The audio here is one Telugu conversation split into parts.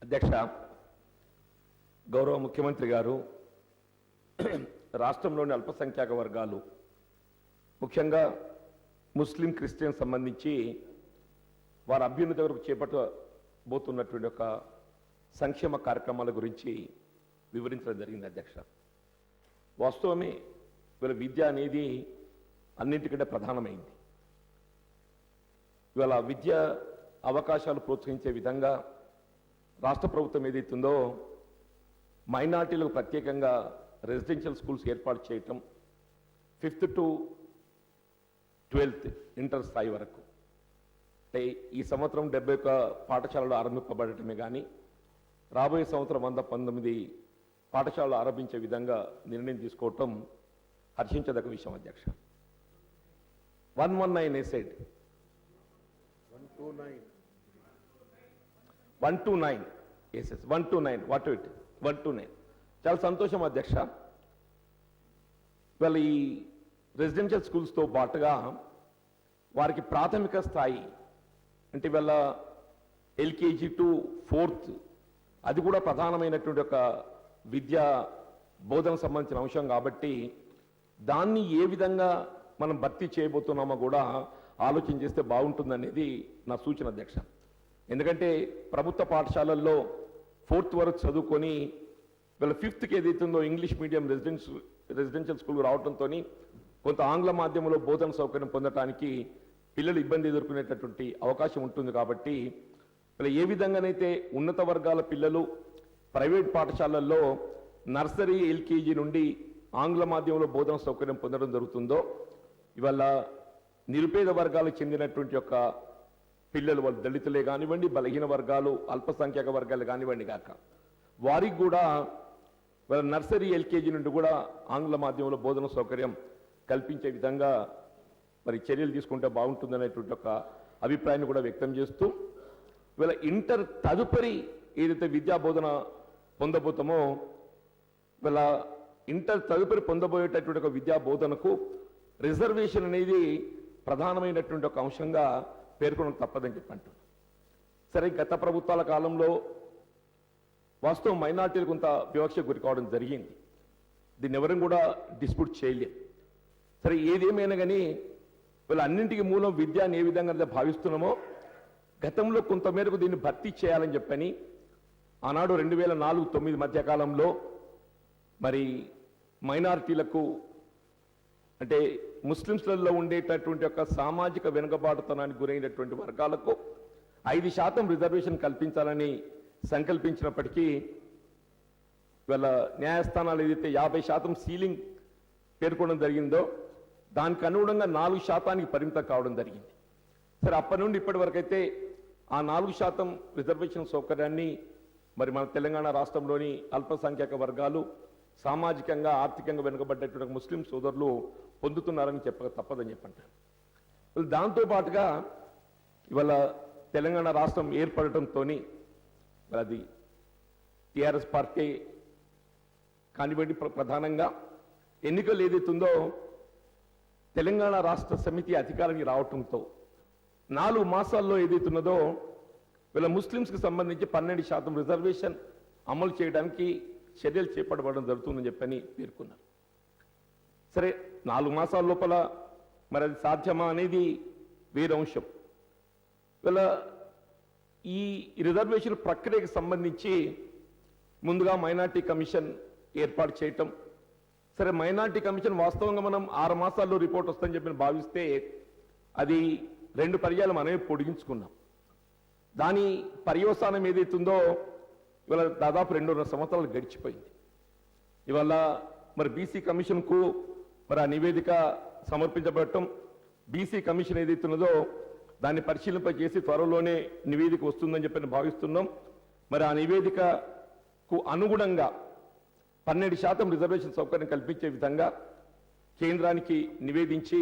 అధ్యక్ష, గౌరవ ముఖ్యమంత్రి గారు రాష్ట్రంలోని అల్పసంఖ్యాక వర్గాలు ముఖ్యంగా ముస్లిం క్రిస్టియన్ సంబంధించి వారి అభ్యున్నతి వరకు చేపట్టబోతున్నటువంటి ఒక సంక్షేమ కార్యక్రమాల గురించి వివరించడం జరిగింది. అధ్యక్ష, వాస్తవమే ఇవాళ విద్య అనేది అన్నింటికంటే ప్రధానమైంది. ఇవాళ విద్య అవకాశాలు ప్రోత్సహించే విధంగా రాష్ట్ర ప్రభుత్వం ఏదైతుందో మైనార్టీలకు ప్రత్యేకంగా రెసిడెన్షియల్ స్కూల్స్ ఏర్పాటు చేయటం, 5th to 12th ఇంటర్ స్థాయి వరకు, అంటే ఈ సంవత్సరం 71 పాఠశాలలు ఆరంభింపబడటమే కానీ రాబోయే సంవత్సరం 119 పాఠశాలలు ఆరంభించే విధంగా నిర్ణయం తీసుకోవటం హర్షించదగ్గ విషయం. అధ్యక్ష, 119 ఎసైడ్ 129 ఎస్ఎస్ 129 వాట్ ఇట్ 129 చాలా సంతోషం. అధ్యక్ష, ఇవాళ ఈ రెసిడెన్షియల్ స్కూల్స్తో పాటుగా వారికి ప్రాథమిక స్థాయి అంటే ఇవాళ LKG to 4th అది కూడా ప్రధానమైనటువంటి ఒక విద్యా బోధన సంబంధించిన అంశం కాబట్టి దాన్ని ఏ విధంగా మనం భర్తీ చేయబోతున్నామో కూడా ఆలోచన చేస్తే బాగుంటుందనేది నా సూచన. అధ్యక్ష, ఎందుకంటే ప్రభుత్వ పాఠశాలల్లో 4th వరకు చదువుకొని వీళ్ళ 5thకి ఏదైతుందో ఇంగ్లీష్ మీడియం రెసిడెన్షియల్ స్కూల్ రావడంతో కొంత ఆంగ్ల మాధ్యమంలో బోధన సౌకర్యం పొందడానికి పిల్లలు ఇబ్బంది ఎదుర్కొనేటటువంటి అవకాశం ఉంటుంది. కాబట్టి వీళ్ళు ఏ విధంగానైతే ఉన్నత వర్గాల పిల్లలు ప్రైవేట్ పాఠశాలల్లో నర్సరీ LKG నుండి ఆంగ్ల మాధ్యమంలో బోధన సౌకర్యం పొందడం జరుగుతుందో, ఇవాళ నిరుపేద వర్గాలకు చెందినటువంటి యొక్క పిల్లలు, వాళ్ళు దళితులే కానివ్వండి, బలహీన వర్గాలు, అల్పసంఖ్యాక వర్గాలు కానివ్వండి కాక వారికి కూడా వాళ్ళ నర్సరీ LKG నుండి కూడా ఆంగ్ల మాధ్యమంలో బోధన సౌకర్యం కల్పించే విధంగా మరి చర్యలు తీసుకుంటే బాగుంటుందనేటువంటి ఒక అభిప్రాయాన్ని కూడా వ్యక్తం చేస్తూ, వీళ్ళ ఇంటర్ తదుపరి ఏదైతే విద్యా బోధన పొందబోతామో వీళ్ళ ఇంటర్ తదుపరి పొందబోయేటటువంటి ఒక విద్యా బోధనకు రిజర్వేషన్ అనేది ప్రధానమైనటువంటి ఒక అంశంగా పేర్కొనడం తప్పదని చెప్పంటున్నాను. సరే, గత ప్రభుత్వాల కాలంలో వాస్తవం మైనార్టీలు కొంత వివక్ష గురి కావడం జరిగింది. దీన్ని ఎవరం కూడా డిస్ప్యూట్ చేయలేదు. సరే, ఏదేమైనా కానీ వీళ్ళన్నింటికి మూలం విద్య అని ఏ విధంగా భావిస్తున్నామో గతంలో కొంతమేరకు దీన్ని భర్తీ చేయాలని చెప్పని ఆనాడు 2004-9 మధ్యకాలంలో మరి మైనారిటీలకు అంటే ముస్లింస్లలో ఉండేటటువంటి ఒక సామాజిక వెనుకబాటుతనానికి గురైనటువంటి వర్గాలకు 5% రిజర్వేషన్ కల్పించాలని సంకల్పించినప్పటికీ వీళ్ళ న్యాయస్థానాలు ఏదైతే 50% సీలింగ్ పేర్కొనడం జరిగిందో దానికి అనుగుణంగా 4% పరిమితం కావడం జరిగింది. సరే, అప్పటి నుండి ఇప్పటి వరకు అయితే ఆ 4% రిజర్వేషన్ సౌకర్యాన్ని మరి మన తెలంగాణ రాష్ట్రంలోని అల్పసంఖ్యాక వర్గాలు, సామాజికంగా ఆర్థికంగా వెనుకబడ్డటువంటి ముస్లిం సోదరులు పొందుతున్నారని చెప్పక తప్పదని చెప్పంటారు. దాంతోపాటుగా ఇవాళ తెలంగాణ రాష్ట్రం ఏర్పడటంతో అది TRS పార్టీ కానివ్వండి, ప్రధానంగా ఎన్నికలు ఏదైతుందో తెలంగాణ రాష్ట్ర సమితి అధికారానికి రావటంతో 4 మాసాల్లో ఏదైతున్నదో వీళ్ళ ముస్లింస్కి సంబంధించి 12% రిజర్వేషన్ అమలు చేయడానికి చర్యలు చేపట్టబడడం జరుగుతుందని చెప్పని పేర్కొన్నారు. సరే, 4 మాసాల లోపల మరి అది సాధ్యమా అనేది వేరే అంశం. వీళ్ళ ఈ రిజర్వేషన్ ప్రక్రియకు సంబంధించి ముందుగా మైనార్టీ కమిషన్ ఏర్పాటు చేయటం. సరే, మైనార్టీ కమిషన్ వాస్తవంగా మనం 6 మాసాల్లో రిపోర్ట్ వస్తుందని చెప్పి భావిస్తే అది 2 పర్యాలు మనమే పొడిగించుకున్నాం. దాని పర్యవసానం ఏదైతుందో ఇవాళ దాదాపు 2.5 సంవత్సరాలు గడిచిపోయింది. ఇవాళ మరి బీసీ కమిషన్కు మరి ఆ నివేదిక సమర్పించబడటం, బీసీ కమిషన్ ఏదైతున్నదో దాన్ని పరిశీలింపజేసి త్వరలోనే నివేదిక వస్తుందని చెప్పి భావిస్తున్నాం. మరి ఆ నివేదికకు అనుగుణంగా 12% రిజర్వేషన్ సౌకర్యం కల్పించే విధంగా కేంద్రానికి నివేదించి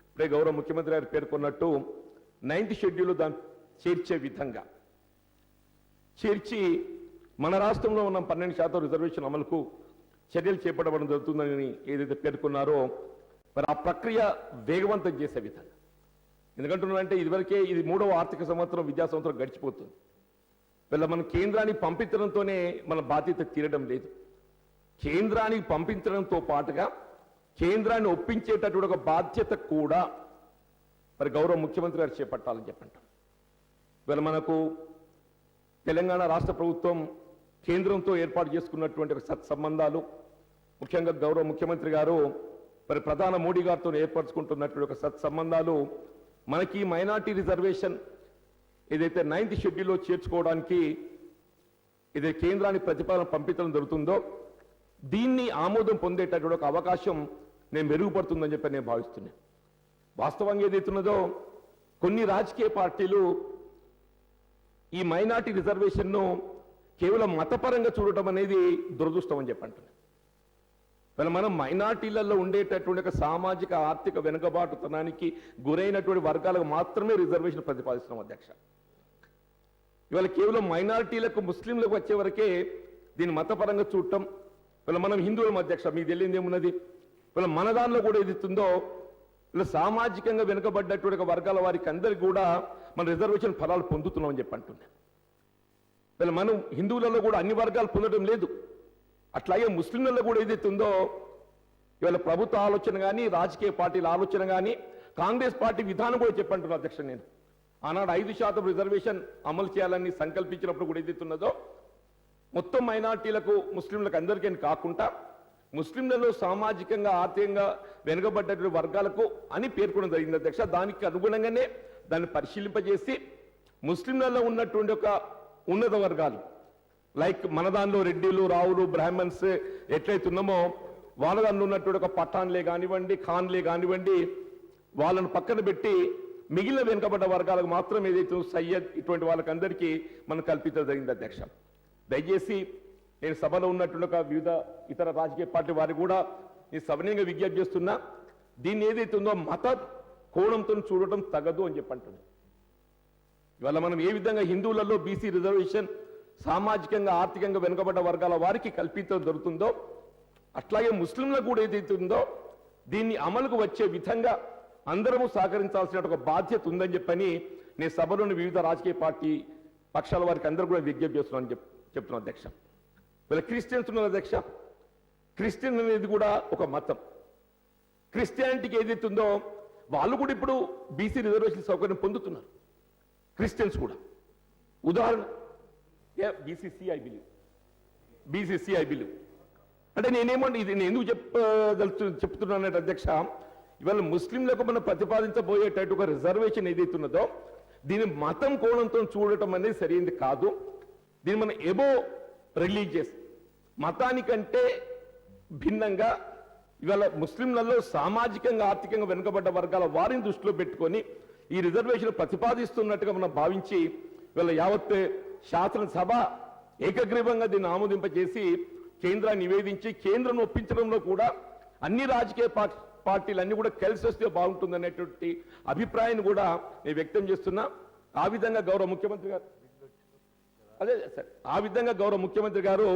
ఇప్పుడే గౌరవ ముఖ్యమంత్రి గారు పేర్కొన్నట్టు 9th షెడ్యూల్ దాన్ని చేర్చే విధంగా చేర్చి మన రాష్ట్రంలో ఉన్న 12% రిజర్వేషన్ అమలుకు చర్యలు చేపట్టబడడం జరుగుతుందని ఏదైతే పేర్కొన్నారో మరి ఆ ప్రక్రియ వేగవంతం చేసే విధంగా. ఎందుకంటున్నానంటే ఇదివరకే ఇది 3వ ఆర్థిక సంవత్సరం విద్యా సంవత్సరం గడిచిపోతుంది. వీళ్ళ మనం కేంద్రానికి పంపించడంతోనే మన బాధ్యత తీరడం లేదు. కేంద్రానికి పంపించడంతో పాటుగా కేంద్రాన్ని ఒప్పించేటటువంటి ఒక బాధ్యత కూడా మరి గౌరవ ముఖ్యమంత్రి గారు చేపట్టాలని చెప్పంటాం. వీళ్ళ మనకు తెలంగాణ రాష్ట్ర ప్రభుత్వం కేంద్రంతో ఏర్పాటు చేసుకున్నటువంటి ఒక సత్సంబంధాలు, ముఖ్యంగా గౌరవ ముఖ్యమంత్రి గారు మరి ప్రధాని మోడీ గారితో ఏర్పరచుకుంటున్నటువంటి ఒక సత్సంబంధాలు మనకి మైనార్టీ రిజర్వేషన్ ఏదైతే 9th షెడ్యూల్లో చేర్చుకోవడానికి ఏదైతే కేంద్రానికి ప్రతిపాదన పంపించడం జరుగుతుందో దీన్ని ఆమోదం పొందేటటువంటి ఒక అవకాశం నేను మెరుగుపడుతుందని చెప్పి నేను భావిస్తున్నాను. వాస్తవంగా ఏదైతున్నదో కొన్ని రాజకీయ పార్టీలు ఈ మైనార్టీ రిజర్వేషన్ను కేవలం మతపరంగా చూడటం అనేది దురదృష్టం అని చెప్పంటున్నాను. మనం మైనార్టీలలో ఉండేటటువంటి ఒక సామాజిక ఆర్థిక వెనుకబాటుతనానికి గురైనటువంటి వర్గాలకు మాత్రమే రిజర్వేషన్ ప్రతిపాదిస్తున్నాం అధ్యక్ష. ఇవాళ కేవలం మైనార్టీలకు ముస్లింలకు వచ్చే వరకే దీన్ని మతపరంగా చూడటం. ఇవాళ మనం హిందువులం అధ్యక్ష, మీకు తెలియదు ఏమున్నది. ఇవాళ మన దానిలో కూడా ఏదిస్తుందో ఇలా సామాజికంగా వెనుకబడ్డటువంటి వర్గాల వారికి అందరికీ కూడా మన రిజర్వేషన్ ఫలాలు పొందుతున్నాం అని చెప్పి అంటున్నాం. ఇవాళ మనం హిందువులలో కూడా అన్ని వర్గాలు పొందడం లేదు. అట్లాగే ముస్లింలలో కూడా ఏదైతే ఉందో ఇవాళ ప్రభుత్వ ఆలోచన కానీ రాజకీయ పార్టీల ఆలోచన కానీ కాంగ్రెస్ పార్టీ విధానం కూడా చెప్పంటున్నా అధ్యక్ష. నేను ఆనాడు 5% రిజర్వేషన్ అమలు చేయాలని సంకల్పించినప్పుడు కూడా ఏదైతే ఉన్నదో మొత్తం మైనార్టీలకు ముస్లింలకు అందరికీ కాకుండా ముస్లింలలో సామాజికంగా ఆర్థికంగా వెనుకబడ్డటువంటి వర్గాలకు అని పేర్కొనడం జరిగింది అధ్యక్ష. దానికి అనుగుణంగానే దాన్ని పరిశీలింపజేసి ముస్లింలలో ఉన్నటువంటి ఒక ఉన్నత వర్గాలు లైక్ మన దానిలో రెడ్డిలు, రావులు, బ్రాహ్మణ్స్ ఎట్లయితే ఉన్నామో వాళ్ళ దానిలో ఉన్నటువంటి ఒక పఠాన్లే కానివ్వండి, ఖాన్లే కానివ్వండి, వాళ్ళను పక్కన పెట్టి మిగిలిన వెనుకబడ్డ వర్గాలకు మాత్రం ఏదైతే సయ్యద్ ఇటువంటి వాళ్ళకందరికీ మనం కల్పించడం జరిగింది అధ్యక్ష. దయచేసి నేను సభలో ఉన్నటువంటి ఒక వివిధ ఇతర రాజకీయ పార్టీ వారికి కూడా ఈ సవినయంగా విజ్ఞప్తి చేస్తున్నా, దీన్ని ఏదైతే ఉందో మత కోణంతో చూడటం తగదు అని చెప్పంటున్నాను. ఇవాళ మనం ఏ విధంగా హిందువులలో బీసీ రిజర్వేషన్ సామాజికంగా ఆర్థికంగా వెనుకబడ్డ వర్గాల వారికి కల్పించడం జరుగుతుందో అట్లాగే ముస్లింలకు కూడా ఏదైతే ఉందో దీన్ని అమలుకు వచ్చే విధంగా అందరము సహకరించాల్సిన ఒక బాధ్యత ఉందని చెప్పని నేను సభలోని వివిధ రాజకీయ పార్టీ పక్షాల వారికి అందరూ కూడా విజ్ఞప్తి చేస్తున్నాను చెప్తున్నాను అధ్యక్ష. వీళ్ళ క్రిస్టియన్స్ ఉన్నారు అధ్యక్ష. క్రిస్టియన్ అనేది కూడా ఒక మతం. క్రిస్టియానిటీకి ఏదైతే ఉందో వాళ్ళు కూడా ఇప్పుడు బీసీ రిజర్వేషన్ సౌకర్యం పొందుతున్నారు. క్రిస్టియన్స్ కూడా ఉదాహరణ బీసీసీ ఐ బిలీవ్ అంటే నేనేమంటే ఇది నేను ఎందుకు చెప్తున్నాను అధ్యక్ష, ఇవాళ ముస్లింలకు మనం ప్రతిపాదించబోయేటట్టు ఒక రిజర్వేషన్ ఏదైతే ఉన్నదో దీన్ని మతం కోణంతో చూడటం అనేది సరైనది కాదు. దీన్ని మనం ఎబో రిలీజియస్ మతానికంటే భిన్నంగా ఇవాళ ముస్లింలలో సామాజికంగా ఆర్థికంగా వెనుకబడ్డ వర్గాల వారిని దృష్టిలో పెట్టుకొని ఈ రిజర్వేషన్ ప్రతిపాదిస్తున్నట్టుగా మనం భావించి ఇవాళ యావత్ శాసనసభ ఏకగ్రీవంగా దీన్ని ఆమోదింపజేసి కేంద్రాన్ని నివేదించి కేంద్రం ఒప్పించడంలో కూడా అన్ని రాజకీయ పార్టీలన్నీ కూడా కలిసి వస్తే బాగుంటుందనేటువంటి అభిప్రాయాన్ని కూడా నేను వ్యక్తం చేస్తున్నా. ఆ విధంగా గౌరవ ముఖ్యమంత్రి గారు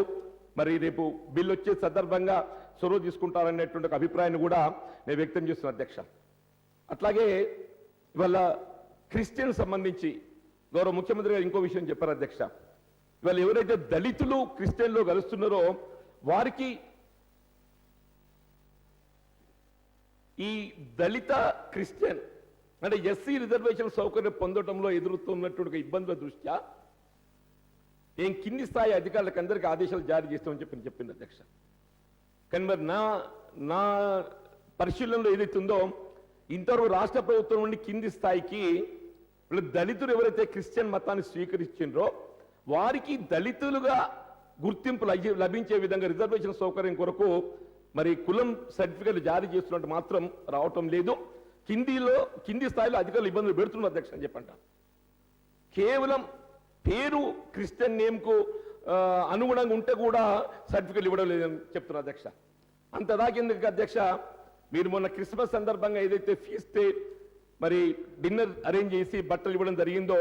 మరి రేపు బిల్లు వచ్చే సందర్భంగా చొరవ తీసుకుంటారనేటువంటి అభిప్రాయాన్ని కూడా నేను వ్యక్తం చేస్తున్నా అధ్యక్ష. అట్లాగే ఇవాళ క్రిస్టియన్ సంబంధించి గౌరవ ముఖ్యమంత్రి గారు ఇంకో విషయం చెప్పారు అధ్యక్ష. ఇవాళ ఎవరైతే దళితులు క్రిస్టియన్లో కలుస్తున్నారో వారికి ఈ దళిత క్రిస్టియన్ అంటే ఎస్సీ రిజర్వేషన్ సౌకర్యం పొందడంలో ఎదురుతున్నటువంటి ఇబ్బందుల దృష్ట్యా నేను కింది స్థాయి అధికారులకు అందరికీ ఆదేశాలు జారీ చేస్తామని చెప్పింది అధ్యక్ష. కానీ మరి నా పరిశీలనలో ఏదైతే ఉందో ఇంతవరకు రాష్ట్ర ప్రభుత్వం నుండి కింది స్థాయికి దళితులు ఎవరైతే క్రిస్టియన్ మతాన్ని స్వీకరించారో వారికి దళితులుగా గుర్తింపు లభించే విధంగా రిజర్వేషన్ సౌకర్యం కొరకు మరి కులం సర్టిఫికెట్లు జారీ చేస్తున్నట్టు మాత్రం రావటం లేదు. కింది స్థాయిలో అధికారులు ఇబ్బందులు పెడుతున్నారు అధ్యక్ష అని చెప్పంట. కేవలం పేరు క్రిస్టియన్ నేమ్కు అనుగుణంగా ఉంటే కూడా సర్టిఫికెట్లు ఇవ్వడం లేదని చెప్తున్నారు అధ్యక్ష. అంతదాకెందుకు అధ్యక్ష, మీరు మొన్న క్రిస్మస్ సందర్భంగా ఏదైతే ఫీస్ట్ మరి డిన్నర్ అరేంజ్ చేసి బట్టలు ఇవ్వడం జరిగిందో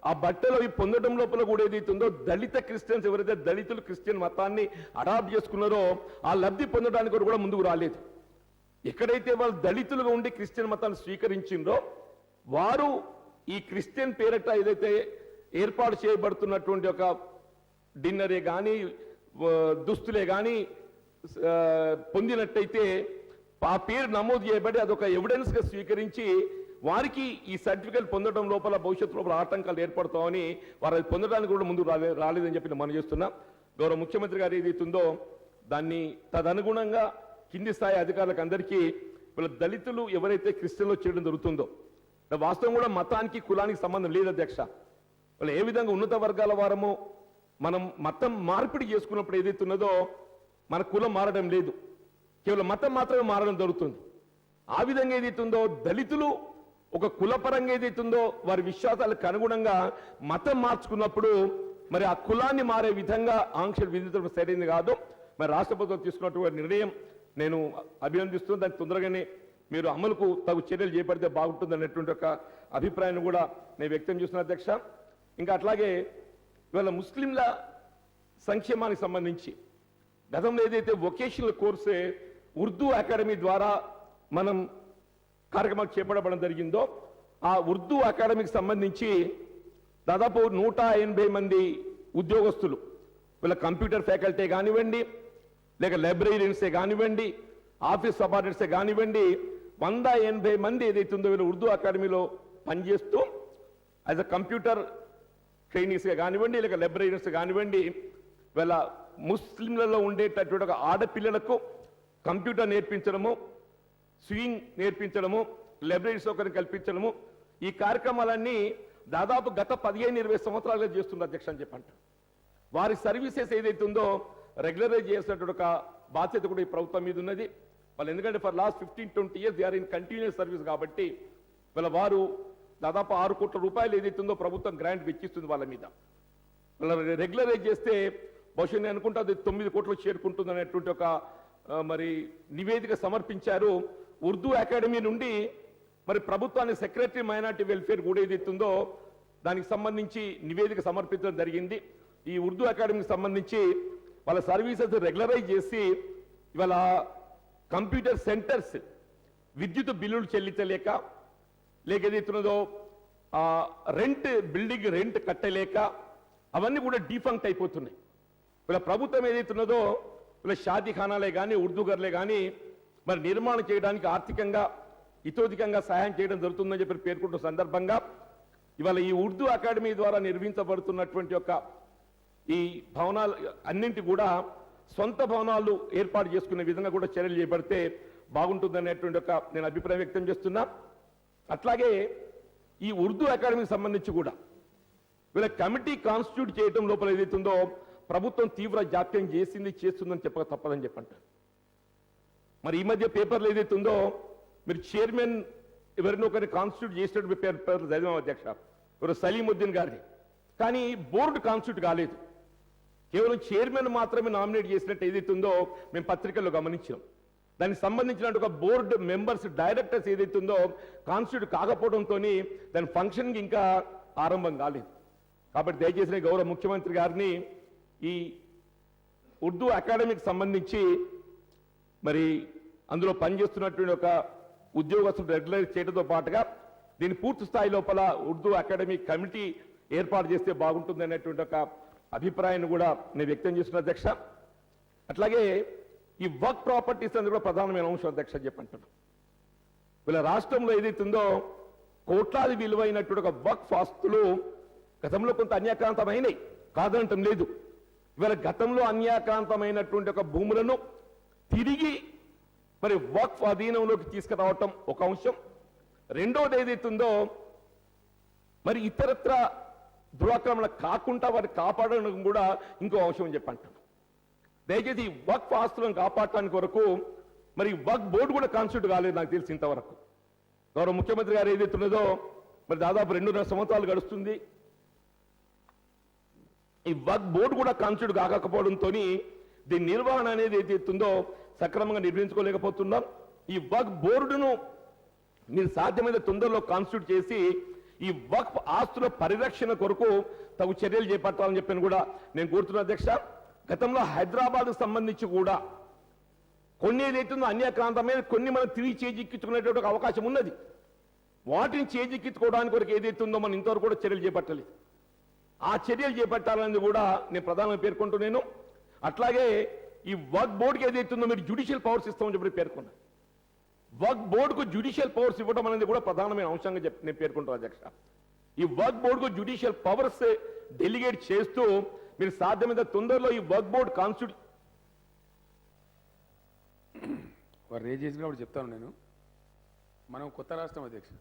ఆ బట్టలు అవి పొందడం లోపల కూడా ఏదైతుందో దళిత క్రిస్టియన్స్ ఎవరైతే దళితులు క్రిస్టియన్ మతాన్ని అడాప్ట్ చేసుకున్నారో ఆ లబ్ధి పొందడానికి కూడా ముందుకు రాలేదు. ఎక్కడైతే వాళ్ళు దళితులుగా ఉండి క్రిస్టియన్ మతాన్ని స్వీకరించిందో వారు ఈ క్రిస్టియన్ పేరట ఏదైతే ఏర్పాటు చేయబడుతున్నటువంటి ఒక డిన్నరే కానీ దుస్తులే కానీ పొందినట్టయితే ఆ పేరు నమోదు చేయబడి అదొక ఎవిడెన్స్గా స్వీకరించి వారికి ఈ సర్టిఫికేట్ పొందడం లోపల భవిష్యత్తు లోపల ఆటంకాలు ఏర్పడతామని వారు అది పొందడానికి కూడా ముందు రాలేదని చెప్పి నేను మనం చేస్తున్నా. గౌరవ ముఖ్యమంత్రి గారు ఏదైతుందో దాన్ని తదనుగుణంగా కింది స్థాయి అధికారులకు అందరికీ వీళ్ళ దళితులు ఎవరైతే క్రిస్టియన్లో చేయడం జరుగుతుందో వాస్తవం కూడా మతానికి కులానికి సంబంధం లేదు అధ్యక్ష. వాళ్ళు ఏ విధంగా ఉన్నత వర్గాల వారమో మనం మతం మార్పిడి చేసుకున్నప్పుడు ఏదైతే ఉన్నదో మన కులం మారడం లేదు, కేవలం మతం మాత్రమే మారడం జరుగుతుంది. ఆ విధంగా ఏదైతుందో దళితులు ఒక కులపరంగా ఏదైతుందో వారి విశ్వాసాలకు అనుగుణంగా మతం మార్చుకున్నప్పుడు మరి ఆ కులాన్ని మారే విధంగా ఆంక్షలు విధించడం సరైనది కాదు. మరి రాష్ట్ర ప్రభుత్వం తీసుకున్నటువంటి నిర్ణయం నేను అభినందిస్తున్నాను. దానికి తొందరగానే మీరు అమలుకు తగు చర్యలు చేపడితే బాగుంటుంది అనేటువంటి ఒక అభిప్రాయాన్ని కూడా నేను వ్యక్తం చేస్తున్నా అధ్యక్ష. ఇంకా అట్లాగే ఇవాళ ముస్లింల సంక్షేమానికి సంబంధించి గతంలో ఏదైతే వొకేషనల్ కోర్సే ఉర్దూ అకాడమీ ద్వారా మనం కార్యక్రమాలు చేపట్టడం జరిగిందో ఆ ఉర్దూ అకాడమీకి సంబంధించి దాదాపు 180 మంది ఉద్యోగస్తులు వీళ్ళ కంప్యూటర్ ఫ్యాకల్టీ కానివ్వండి, లేక లైబ్రరీన్సే కానివ్వండి, ఆఫీస్ సబార్డినేట్సే కానివ్వండి, 180 మంది ఏదైతుందో వీళ్ళు ఉర్దూ అకాడమీలో పనిచేస్తూ యాజ్ అ కంప్యూటర్ ట్రైనీస్గా కానివ్వండి, లేక లైబ్రరీన్స్ కానివ్వండి, వీళ్ళ ముస్లింలలో ఉండేటటువంటి ఒక ఆడపిల్లలకు కంప్యూటర్ నేర్పించడము, స్వింగ్ నేర్పించడము, లైబ్రరీ సౌకర్యం కల్పించడము, ఈ కార్యక్రమాలన్నీ దాదాపు గత 15-20 సంవత్సరాలుగా చేస్తున్నారు అధ్యక్ష అని చెప్పంట. వారి సర్వీసెస్ ఏదైతుందో రెగ్యులరైజ్ చేసినటువంటి ఒక బాధ్యత కూడా ఈ ప్రభుత్వం మీద ఉన్నది. వాళ్ళు ఎందుకంటే for last 15-20 years they are in continuous service కాబట్టి వీళ్ళ వారు దాదాపు 6 కోట్ల రూపాయలు ఏదైతుందో ప్రభుత్వం గ్రాంట్ వెచ్చిస్తుంది వాళ్ళ మీద. వాళ్ళ రెగ్యులరైజ్ చేస్తే బహుశా నేను అనుకుంటా అది 9 కోట్లు చేరుకుంటుంది అనేటువంటి ఒక మరి నివేదిక సమర్పించారు. ఉర్దూ అకాడమీ నుండి మరి ప్రభుత్వానికి సెక్రటరీ మైనార్టీ వెల్ఫేర్ కూడా ఏదైతుందో దానికి సంబంధించి నివేదిక సమర్పించడం జరిగింది. ఈ ఉర్దూ అకాడమీకి సంబంధించి వాళ్ళ సర్వీసెస్ రెగ్యులరైజ్ చేసి ఇవాళ కంప్యూటర్ సెంటర్స్ విద్యుత్ బిల్లులు చెల్లించలేక, లేక ఏదైతున్నదో రెంట్ బిల్డింగ్ రెంట్ కట్టలేక అవన్నీ కూడా డీఫంక్ట్ అయిపోతున్నాయి. వీళ్ళ ప్రభుత్వం ఏదైతున్నదో వీళ్ళ షాదీఖానాలే కానీ ఉర్దూగర్లే కానీ మరి నిర్మాణం చేయడానికి ఆర్థికంగా ఇతోధికంగా సహాయం చేయడం జరుగుతుందని చెప్పి పేర్కొంటున్న సందర్భంగా ఇవాళ ఈ ఉర్దూ అకాడమీ ద్వారా నిర్మించబడుతున్నటువంటి యొక్క ఈ భవనాలు అన్నింటి కూడా సొంత భవనాలు ఏర్పాటు చేసుకునే విధంగా కూడా చర్యలు చేపడితే బాగుంటుందనేటువంటి ఒక నేను అభిప్రాయం వ్యక్తం చేస్తున్నా. అట్లాగే ఈ ఉర్దూ అకాడమీకి సంబంధించి కూడా వీళ్ళ కమిటీ కాన్స్టిట్యూట్ చేయడం లోపల ఏదైతుందో ప్రభుత్వం తీవ్ర జాప్యం చేస్తుందని చెప్పక తప్పదని చెప్పంటారు. మరి ఈ మధ్య పేపర్లు ఏదైతుందో మీరు చైర్మన్ ఎవరినో ఒకరిని కాన్స్టిట్యూట్ చేసినట్టు పేపర్ చదివాం అధ్యక్ష, ఎవరు సలీముద్దీన్ గారిని. కానీ బోర్డు కాన్స్టిట్యూట్ కాలేదు, కేవలం చైర్మన్ మాత్రమే నామినేట్ చేసినట్టు ఏదైతుందో మేము పత్రికల్లో గమనించాం. దానికి సంబంధించినట్టు ఒక బోర్డు మెంబర్స్ డైరెక్టర్స్ ఏదైతుందో కాన్స్టిట్యూట్ కాకపోవడంతో దాని ఫంక్షన్కి ఇంకా ఆరంభం కాలేదు. కాబట్టి దయచేసి గౌరవ ముఖ్యమంత్రి గారిని ఈ ఉర్దూ అకాడమీకి సంబంధించి మరి అందులో పనిచేస్తున్నటువంటి ఒక ఉద్యోగస్తులు రెగ్యులైజ్ చేయడంతో పాటుగా దీని పూర్తి స్థాయి లోపల ఉర్దూ అకాడమీ కమిటీ ఏర్పాటు చేస్తే బాగుంటుంది అనేటువంటి ఒక అభిప్రాయాన్ని కూడా నేను వ్యక్తం చేస్తున్న అధ్యక్ష. అట్లాగే ఈ వర్క్ ప్రాపర్టీస్ అనేది కూడా ప్రధానమైన అంశం అధ్యక్ష చెప్పంటున్నాను. వీళ్ళ రాష్ట్రంలో ఏదైతుందో కోట్లాది విలువైనటువంటి ఒక వర్క్ ఆస్తులు గతంలో కొంత అన్యాక్రాంతమైనవి కాదనటం లేదు. ఇవాళ గతంలో అన్యాక్రాంతమైనటువంటి ఒక భూములను తిరిగి మరి వక్ఫ్ అధీనంలోకి తీసుకురావటం ఒక అంశం. రెండోది ఏదైతుందో మరి ఇతరత్ర దురాక్రమణ కాకుండా వారిని కాపాడడం కూడా ఇంకో అంశం అని చెప్పంటాం. దయచేసి వక్ఫ్ ఆస్తులను కాపాడటానికి వరకు మరి వక్ఫ్ బోర్డు కూడా కాన్స్టిట్యూట్ కాలేదు నాకు తెలిసి ఇంతవరకు. గౌరవ ముఖ్యమంత్రి గారు ఏదైతున్నదో మరి దాదాపు 2.5 సంవత్సరాలు గడుస్తుంది. ఈ వక్ఫ్ బోర్డు కూడా కాన్స్టిట్యూట్ కాకపోవడంతో దీని నిర్వహణ అనేది ఏదైతుందో సక్రమంగా నిర్వహించుకోలేకపోతున్నాం. ఈ వక్ఫ్ బోర్డును మీరు సాధ్యమైన తొందరలో కాన్స్టిట్యూట్ చేసి ఈ వక్ఫ్ ఆస్తుల పరిరక్షణ కొరకు తగు చర్యలు చేపట్టాలని చెప్పని కూడా నేను కోరుతున్నా అధ్యక్ష. గతంలో హైదరాబాద్ సంబంధించి కూడా కొన్ని ఏదైతుందో అన్యాక్రాంతమైన కొన్ని మనం తిరిగి చేజిక్కించుకునేటువంటి ఒక అవకాశం ఉన్నది. వాటిని చేజిక్కించుకోవడానికి వరకు ఏదైతుందో మనం ఇంతవరకు కూడా చర్యలు చేపట్టలేదు. ఆ చర్యలు చేపట్టాలని కూడా నేను ప్రధానంగా పేర్కొంటున్నాను. అట్లాగే ఈ వర్క్ బోర్డుకి ఏదైతుందో మీరు జ్యుడిషియల్ పవర్స్ ఇస్తామని చెప్పి పేర్కొన్నా. వర్క్ బోర్డుకు జ్యుడిషియల్ పవర్స్ ఇవ్వడం అనేది కూడా ప్రధానమైన అంశంగా నేను పేర్కొంటున్నాను అధ్యక్ష. ఈ వర్క్ బోర్డుకు జ్యుడిషియల్ పవర్స్ డెలిగేట్ చేస్తూ మీరు సాధ్యమైన తొందరలో ఈ వర్క్ బోర్డు కాన్స్టిట్యూట్ వారు రేజ్ చేసి కూడా చెప్తాను నేను. మనం కొత్త రాష్ట్రం అధ్యక్ష,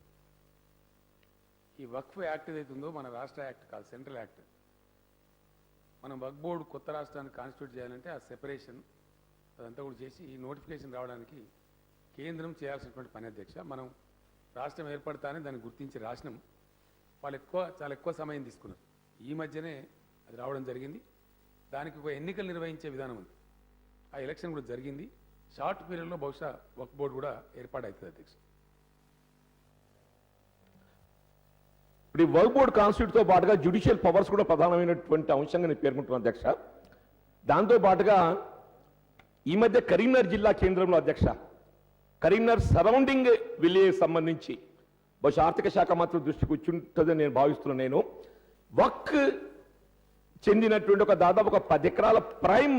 ఈ వక్ఫ్ యాక్ట్ ఏదైతుందో మన రాష్ట్ర యాక్ట్ కాదు, సెంట్రల్ యాక్ట్. మనం వక్ఫ్ బోర్డు కొత్త రాష్ట్రాన్ని కాన్స్టిట్యూట్ చేయాలంటే ఆ సెపరేషన్ అదంతా కూడా చేసి ఈ నోటిఫికేషన్ రావడానికి కేంద్రం చేయాల్సినటువంటి పని అధ్యక్ష. మనం రాష్ట్రం ఏర్పడతానే దాన్ని గుర్తించి రాసినాం. వాళ్ళు చాలా ఎక్కువ సమయం తీసుకున్నారు. ఈ మధ్యనే అది రావడం జరిగింది. దానికి ఒక ఎన్నికలు నిర్వహించే విధానం ఉంది. ఆ ఎలక్షన్ కూడా జరిగింది. షార్ట్ పీరియడ్లో బహుశా వక్ఫ్ బోర్డు కూడా ఏర్పాటవుతుంది అధ్యక్ష. ఇప్పుడు ఈ వర్క్ బోర్డు కాన్స్టిట్యూట్తో పాటుగా జ్యుడిషియల్ పవర్స్ కూడా ప్రధానమైనటువంటి అంశంగా నేను పేర్కొంటున్నాను అధ్యక్ష. దాంతో పాటుగా ఈ మధ్య కరీంనగర్ జిల్లా కేంద్రంలో అధ్యక్ష, కరీంనగర్ సరౌండింగ్ విలేజ్ సంబంధించి బహుశా ఆర్థిక శాఖ మాత్రం దృష్టికి వచ్చి ఉంటుందని నేను భావిస్తున్నాను. నేను వక్ చెందినటువంటి ఒక దాదాపు ఒక 10 ఎకరాల ప్రైమ్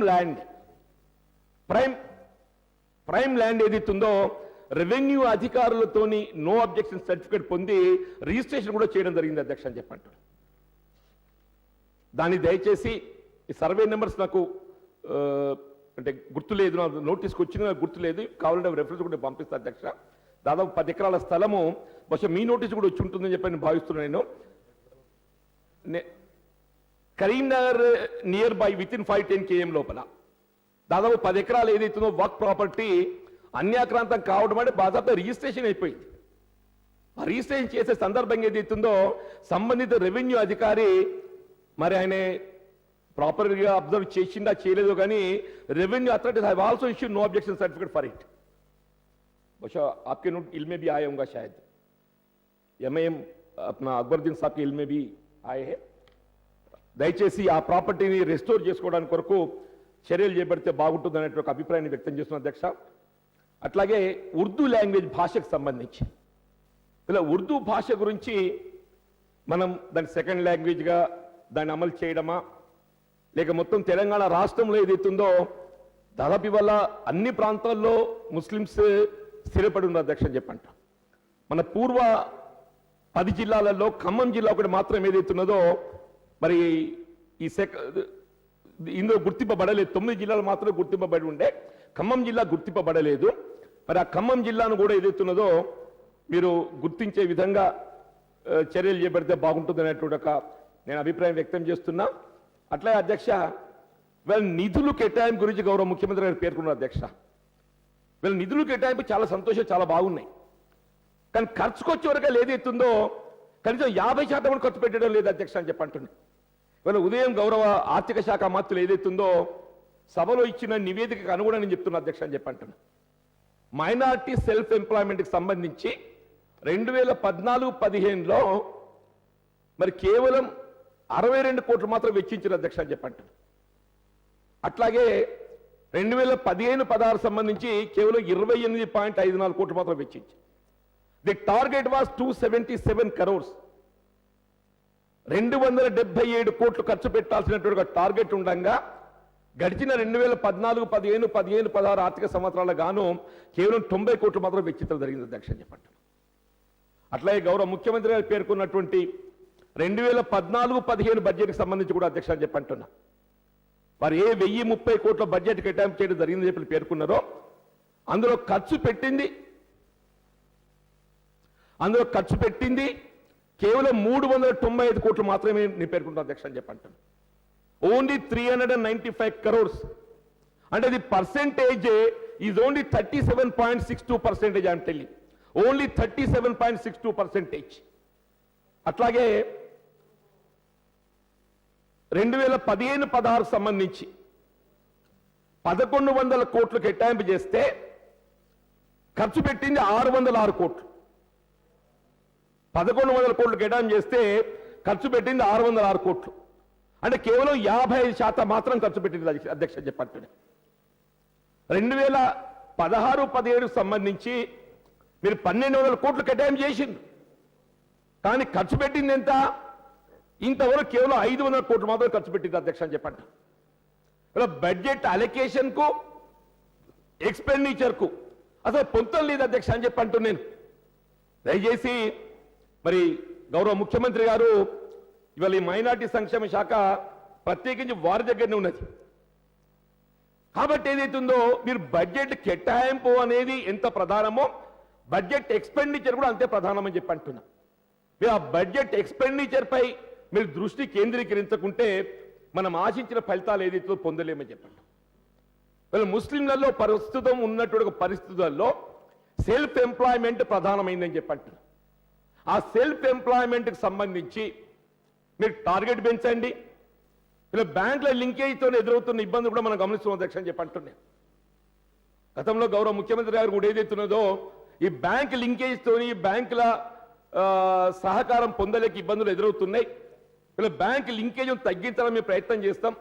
ల్యాండ్ ఏదైతుందో రెవెన్యూ అధికారులతోని నో అబ్జెక్షన్ సర్టిఫికేట్ పొంది రిజిస్ట్రేషన్ కూడా చేయడం జరిగింది అధ్యక్ష అని చెప్పంటారు. దాన్ని దయచేసి ఈ సర్వే నెంబర్స్ నాకు అంటే గుర్తులేదు, నా నోటీస్కి వచ్చిన గుర్తులేదు, కావాలంటే రెఫరెన్స్ కూడా పంపిస్తా అధ్యక్ష. దాదాపు 10 ఎకరాల స్థలము బహుశా మీ నోటీస్ కూడా వచ్చి ఉంటుందని చెప్పి నేను భావిస్తున్నాను. Karimnagar near by with in 5-10 km లోపల దాదాపు 10 ఎకరాలు ఏదైతుందో వర్క్ ప్రాపర్టీ అన్యాక్రాంతం కావడం అంటే బాధాతో రిజిస్ట్రేషన్ అయిపోయింది. ఆ రిజిస్ట్రేషన్ చేసే సందర్భంగా ఏదైతుందో సంబంధిత రెవెన్యూ అధికారి మరి ఆయన ప్రాపర్గా అబ్జర్వ్ చేసిందా చేయలేదో కానీ revenue authorities have also issued no objection certificate for it. बशा आपके नोट इल में भी आए होंगे शायद, एमआईएम अपना अकबरुद्दीन साहब के इल में भी आए हैं. దయచేసి ఆ ప్రాపర్టీని రెస్టోర్ చేసుకోవడానికి కొరకు చర్యలు చేపడితే బాగుంటుంది అనేటువంటి అభిప్రాయాన్ని వ్యక్తం చేస్తున్న అధ్యక్ష. అట్లాగే ఉర్దూ లాంగ్వేజ్ భాషకు సంబంధించి ఇలా ఉర్దూ భాష గురించి మనం దాన్ని సెకండ్ లాంగ్వేజ్గా దాన్ని అమలు చేయడమా లేక మొత్తం తెలంగాణ రాష్ట్రంలో ఏదైతుందో దాదాపు ఇవాళ అన్ని ప్రాంతాల్లో ముస్లిమ్స్ స్థిరపడి ఉన్నారు అధ్యక్ష అని చెప్పంట. మన పూర్వ 10 జిల్లాలలో ఖమ్మం జిల్లా ఒకటి మాత్రం ఏదైతున్నదో మరి ఈ ఇందులో గుర్తింపబడలేదు. 9 జిల్లాలు మాత్రమే గుర్తింపబడి ఉండే, ఖమ్మం జిల్లా గుర్తింపబడలేదు. మరి ఆ ఖమ్మం జిల్లాను కూడా ఏదైతున్నదో మీరు గుర్తించే విధంగా చర్యలు చేపడితే బాగుంటుంది అనేటువంటి ఒక నేను అభిప్రాయం వ్యక్తం చేస్తున్నా. అట్లే అధ్యక్ష వీళ్ళ నిధులు కేటాయింపు గురించి గౌరవ ముఖ్యమంత్రి గారు పేర్కొన్నారు అధ్యక్ష. వీళ్ళ నిధులు కేటాయింపు చాలా సంతోషం, చాలా బాగున్నాయి. కానీ ఖర్చుకొచ్చే వరకు ఏదైతుందో కనీసం 50% ఖర్చు పెట్టడం లేదు అధ్యక్ష అని చెప్పంటున్నాను. వీళ్ళ ఉదయం గౌరవ ఆర్థిక శాఖ మంత్రులు ఏదైతుందో సభలో ఇచ్చిన నివేదికకు అనుగుణంగా నేను చెప్తున్నా అధ్యక్ష అని చెప్పంటున్నాను. మైనారిటీ సెల్ఫ్ ఎంప్లాయ్మెంట్కి సంబంధించి 2014-15లో మరి కేవలం 62 కోట్లు మాత్రం వెచ్చించారు అధ్యక్ష అని చెప్పంటారు. అట్లాగే 2015-16 సంబంధించి కేవలం 28.54 కోట్లు మాత్రం వెచ్చించారు. The target was 277 crores. 277 కోట్లు ఖర్చు పెట్టాల్సినటువంటి టార్గెట్ ఉండగా గడిచిన 2014-15, 15-16 ఆర్థిక సంవత్సరాల గాను కేవలం 90 కోట్లు మాత్రం వెచ్చించడం జరిగింది అధ్యక్ష అని చెప్పంటారు. అట్లాగే గౌరవ ముఖ్యమంత్రి గారు పేర్కొన్నటువంటి 2014-15 బడ్జెట్కి సంబంధించి కూడా అధ్యక్ష అని చెప్పంటున్నా వారు 1030 కోట్ల బడ్జెట్ కేటాయింపు చేయడం జరిగిందని చెప్పి పేర్కొన్నారో అందులో ఖర్చు పెట్టింది కేవలం 395 కోట్లు మాత్రమే నేను పేర్కొంటున్నా అధ్యక్ష అని చెప్పంటున్నా. Only 395 crores. అంటే the percentage is only 37.62%. I'm telling only 37.62%. అట్లాగే 2015-16 సంబంధించి 1100 కోట్లు కేటాయింపు చేస్తే ఖర్చు పెట్టింది 606 కోట్లు. 1100 కోట్లు కేటాయింపు చేస్తే ఖర్చు పెట్టింది 606 కోట్లు. అంటే కేవలం 55% మాత్రం ఖర్చు పెట్టింది అధ్యక్ష చెప్పండి. 2016-17 సంబంధించి మీరు 1200 కోట్లు కేటాయింపు చేసింది, కానీ ఖర్చు పెట్టింది ఎంత? ఇంతవరకు కేవలం 500 కోట్లు మాత్రం ఖర్చు పెట్టింది అధ్యక్ష అని చెప్పండి. ఇలా బడ్జెట్ అలొకేషన్ కు ఎక్స్పెండిచర్ కు అసలు పొంతం లేదు అధ్యక్ష అని చెప్పంటూ నేను దయచేసి మరి గౌరవ ముఖ్యమంత్రి గారు ఇవాళ ఈ మైనార్టీ సంక్షేమ శాఖ ప్రత్యేకించి వారి దగ్గరనే ఉన్నది కాబట్టి ఏదైతుందో మీరు బడ్జెట్ కేటాయింపు అనేది ఎంత ప్రధానమో బడ్జెట్ ఎక్స్పెండిచర్ కూడా అంతే ప్రధానమని చెప్పి అంటున్నా. మీరు ఆ బడ్జెట్ ఎక్స్పెండిచర్ పై మీరు దృష్టి కేంద్రీకరించకుంటే మనం ఆశించిన ఫలితాలు ఏదైతే పొందలేమని చెప్పండి. వీళ్ళు ముస్లింలలో ప్రస్తుతం ఉన్నటువంటి పరిస్థితుల్లో సెల్ఫ్ ఎంప్లాయ్మెంట్ ప్రధానమైందని చెప్పండి. ఆ సెల్ఫ్ ఎంప్లాయ్మెంట్కి సంబంధించి మీరు టార్గెట్ పెంచండి. ఇలా బ్యాంకుల లింకేజ్తో ఎదురవుతున్న ఇబ్బంది కూడా మనం గమనిస్తున్నాం అధ్యక్ష అని చెప్పి అంటున్నాను. గతంలో గౌరవ ముఖ్యమంత్రి గారు కూడా ఏదైతున్నదో ఈ బ్యాంక్ లింకేజ్తోని బ్యాంకుల సహకారం పొందలేక ఇబ్బందులు ఎదురవుతున్నాయి. ఇలా బ్యాంక్ లింకేజ్ తగ్గించాలని మేము ప్రయత్నం చేస్తాం.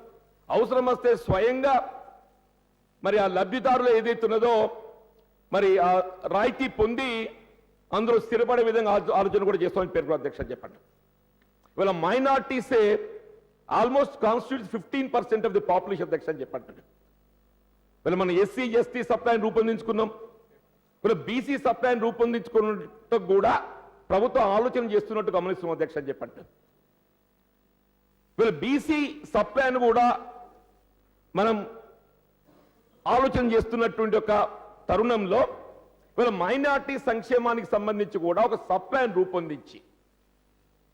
అవసరం వస్తే స్వయంగా మరి ఆ లబ్ధిదారులు ఏదైతున్నదో మరి ఆ రాయితీ పొంది అందులో స్థిరపడే విధంగా ఆలోచన కూడా చేస్తామని పేర్కొన్న అధ్యక్ష చెప్పండి. ఇవాళ మైనార్టీసే almost constitutes 15% of the population అధ్యక్ష అని చెప్పండి. వీళ్ళు మన ఎస్సీ ఎస్టీ సప్లైని రూపొందించుకున్నాం. వీళ్ళు బీసీ సప్లైని రూపొందించుకున్నట్టు కూడా ప్రభుత్వం ఆలోచన చేస్తున్నట్టు గమనిస్తున్నాం అధ్యక్ష అని చెప్పండి. వీళ్ళు బీసీ సప్లైని కూడా మనం ఆలోచన చేస్తున్నటువంటి ఒక తరుణంలో వీళ్ళ మైనార్టీ సంక్షేమానికి సంబంధించి కూడా ఒక సప్లైని రూపొందించి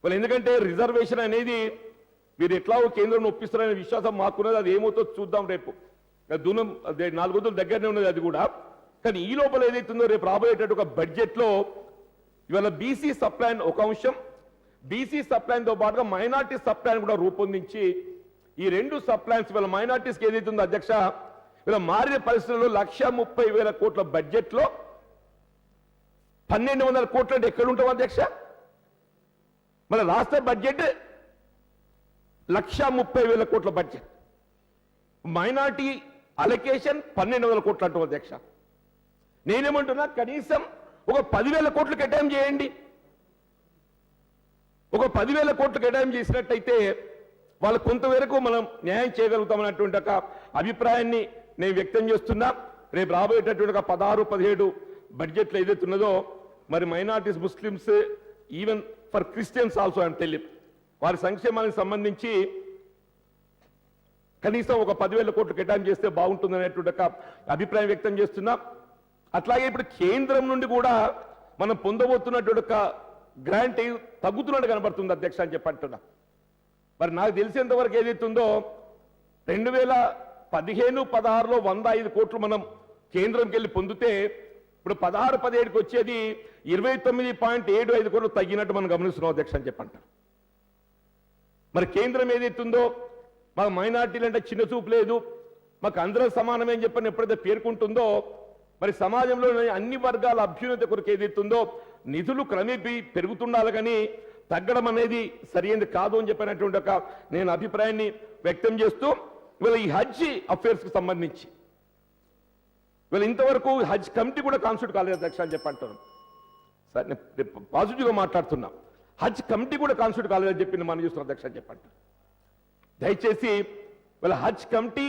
వీళ్ళు ఎందుకంటే రిజర్వేషన్ అనేది మీరు ఎట్లా కేంద్రం ఒప్పిస్తారనే విశ్వాసం మాకున్నది. అది ఏమవుతో చూద్దాం రేపు. దూరం 4 రోజుల దగ్గరనే ఉన్నది అది కూడా. కానీ ఈ లోపల ఏదైతుందో రేపు రాబోయేటట్టు ఒక బడ్జెట్లో ఇవాళ బీసీ సప్లైన్ ఒక అంశం, బీసీ సప్లైన్తో పాటుగా మైనార్టీ సప్లైన్ కూడా రూపొందించి ఈ 2 సప్లైన్స్ ఇవాళ మైనార్టీస్కి ఏదైతుందో అధ్యక్ష ఇలా మారిన పరిస్థితుల్లో 1,30,000 కోట్ల బడ్జెట్లో 1,200 కోట్లు అంటే ఎక్కడ ఉంటాం అధ్యక్ష? మన రాష్ట్ర బడ్జెట్ 1,30,000 కోట్ల బడ్జెట్, మైనార్టీ అలొకేషన్ 1,200 కోట్లు అంటాం అధ్యక్ష. నేనేమంటున్నా కనీసం ఒక 10,000 కోట్లు కేటాయం చేయండి. ఒక 10,000 కోట్లు కేటాయం చేసినట్టయితే వాళ్ళు కొంతవరకు మనం న్యాయం చేయగలుగుతామన్నటువంటి ఒక అభిప్రాయాన్ని నేను వ్యక్తం చేస్తున్నా. రేపు రాబోయేటటువంటి 16, 17 బడ్జెట్లో ఏదైతే ఉన్నదో మరి minorities, Muslims, even for Christians also అని తెలియ వారి సంక్షేమానికి సంబంధించి కనీసం ఒక 10,000 కోట్లు కేటాయం చేస్తే బాగుంటుందనేటువంటి ఒక అభిప్రాయం వ్యక్తం చేస్తున్నా. అట్లాగే ఇప్పుడు కేంద్రం నుండి కూడా మనం పొందబోతున్నటువంటి ఒక గ్రాంట్ తగ్గుతున్నట్టు కనబడుతుంది అధ్యక్ష అని చెప్పంటున్నా. మరి నాకు తెలిసేంత వరకు ఏదైతుందో 2015-16లో 105 కోట్లు మనం కేంద్రంకి వెళ్ళి పొందితే ఇప్పుడు 16-17కి వచ్చేది 29.75 కోట్లు తగ్గినట్టు మనం గమనిస్తున్నాం అధ్యక్ష అని చెప్పంట. మరి కేంద్రం ఏదైతుందో మాకు మైనార్టీలు అంటే చిన్న చూపు లేదు, మాకు అందరూ సమానమే అని చెప్పని ఎప్పుడైతే పేర్కొంటుందో మరి సమాజంలో అన్ని వర్గాల అభ్యున్నతి కొరకు ఏదైతుందో నిధులు క్రమేపీ పెరుగుతుండాలి కానీ తగ్గడం అనేది సరైనది కాదు అని చెప్పినటువంటి ఒక నేను అభిప్రాయాన్ని వ్యక్తం చేస్తూ ఇవాళ ఈ హజ్ అఫేర్స్కి సంబంధించి వీళ్ళు ఇంతవరకు హజ్ కమిటీ కూడా కాన్స్టిట్యూట్ కాలేదు అధ్యక్ష అని చెప్పంటాను. సార్ నేను పాజిటివ్గా మాట్లాడుతున్నా. హజ్ కమిటీ కూడా కాన్స్టిట్యూట్ కాలేదని చెప్పి నేను మనం చూస్తున్నా అధ్యక్ష అని చెప్పంటాను. దయచేసి వీళ్ళ హజ్ కమిటీ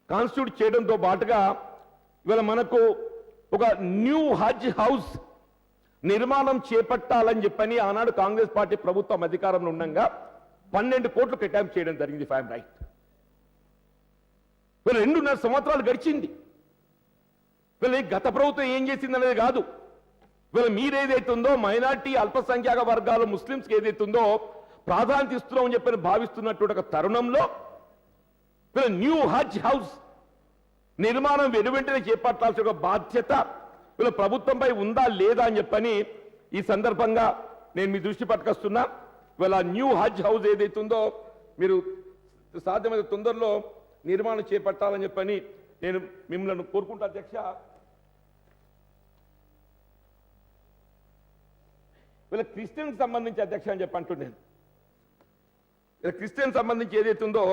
కాన్స్టిట్యూట్ చేయడంతో పాటుగా ఇవాళ మనకు ఒక న్యూ హజ్ హౌస్ నిర్మాణం చేపట్టాలని చెప్పని ఆనాడు కాంగ్రెస్ పార్టీ ప్రభుత్వం అధికారంలో ఉండగా 12 కోట్లు కేటాయింపు చేయడం జరిగింది. ఫైమ్ రైట్ వీళ్ళు 2.5 సంవత్సరాలు గడిచింది. వీళ్ళు గత ప్రభుత్వం ఏం చేసింది అనేది కాదు. వీళ్ళు మీరేదైతుందో మైనార్టీ అల్పసంఖ్యాక వర్గాలు ముస్లింస్కి ఏదైతుందో ప్రాధాన్యత ఇస్తున్నామని చెప్పని భావిస్తున్నటువంటి ఒక తరుణంలో వీళ్ళు న్యూ హజ్ హౌస్ నిర్మాణం వెనువెంటనే చేపట్టాల్సిన ఒక బాధ్యత వీళ్ళ ప్రభుత్వంపై ఉందా లేదా అని చెప్పని ఈ సందర్భంగా నేను మీ దృష్టి పట్టుకొస్తున్నా. వీళ్ళ న్యూ హజ్ హౌస్ ఏదైతుందో మీరు సాధ్యమైన తొందరలో నిర్మాణం చేపట్టాలని చెప్పని నేను మిమ్మల్ని కోరుకుంటా అధ్యక్ష. వీళ్ళ క్రిస్టియన్కి సంబంధించి అధ్యక్ష అని చెప్పి అంటున్నాను. వీళ్ళ క్రిస్టియన్ సంబంధించి ఏదైతుందో